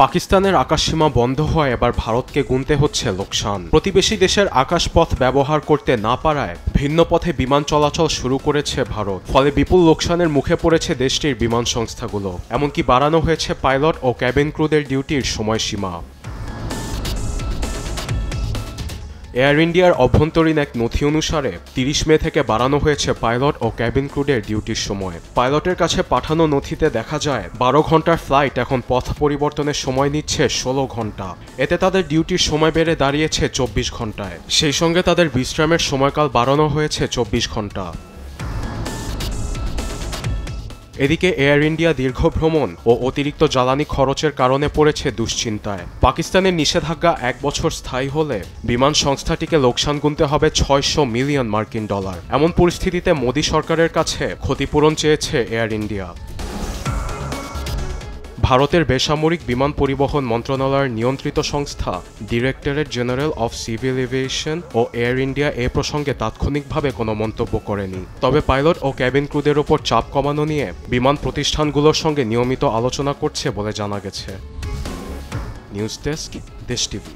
পাকিস্তানের আকাশসীমা বন্ধ হওয়ায় এবার ভারতকে গুনতে হচ্ছে লোকসান। প্রতিবেশী দেশের আকাশপথ ব্যবহার করতে না পারায় ভিন্ন পথে বিমান চলাচল শুরু করেছে ভারত। ফলে বিপুল লোকসানের মুখে পড়েছে দেশটির বিমান সংস্থাগুলো। এমনকি বাড়ানো হয়েছে পাইলট ও ক্যাবিন ক্রুদের ডিউটির সময়সীমা। এয়ার ইন্ডিয়ার অভ্যন্তরীণ এক নথি অনুসারে 30 মে থেকে বাড়ানো হয়েছে পাইলট ও ক্যাবিন ক্রুদের ডিউটির সময়। পাইলটের কাছে পাঠানো নথিতে দেখা যায় 12 ঘন্টার ফ্লাইট এখন পথ পরিবর্তনের সময় নিচ্ছে 16 ঘন্টা। এতে তাদের ডিউটির সময় বেড়ে দাঁড়িয়েছে 24 ঘন্টায়। সেই সঙ্গে তাদের বিশ্রামের সময়কাল বাড়ানো হয়েছে 24 ঘন্টা। এদিকে এয়ার ইন্ডিয়া দীর্ঘ ভ্রমণ ও অতিরিক্ত জ্বালানি খরচের কারণে পড়েছে দুশ্চিন্তায়। পাকিস্তানের নিষেধাজ্ঞা 1 বছর স্থায়ী হলে বিমান সংস্থাটিকে লোকসান গুনতে হবে $600 মিলিয়ন। এমন পরিস্থিতিতে মোদী সরকারের কাছে ক্ষতিপূরণ চেয়েছে এয়ার ইন্ডিয়া। ভারতের বেসামরিক বিমান পরিবহন মন্ত্রণালয়ের নিয়ন্ত্রিত সংস্থা directorate general of civil aviation ও এয়ার ইন্ডিয়া এ প্রসঙ্গে তাৎক্ষণিকভাবে কোনো মন্তব্য করেনি। তবে পাইলট ও ক্যাবিন ক্রুদের ওপর চাপ কমানো নিয়ে বিমান প্রতিষ্ঠানগুলোর সঙ্গে নিয়মিত আলোচনা করছে বলে জানা গেছে। নিউজ ডেস্ক, দেশ টিভি।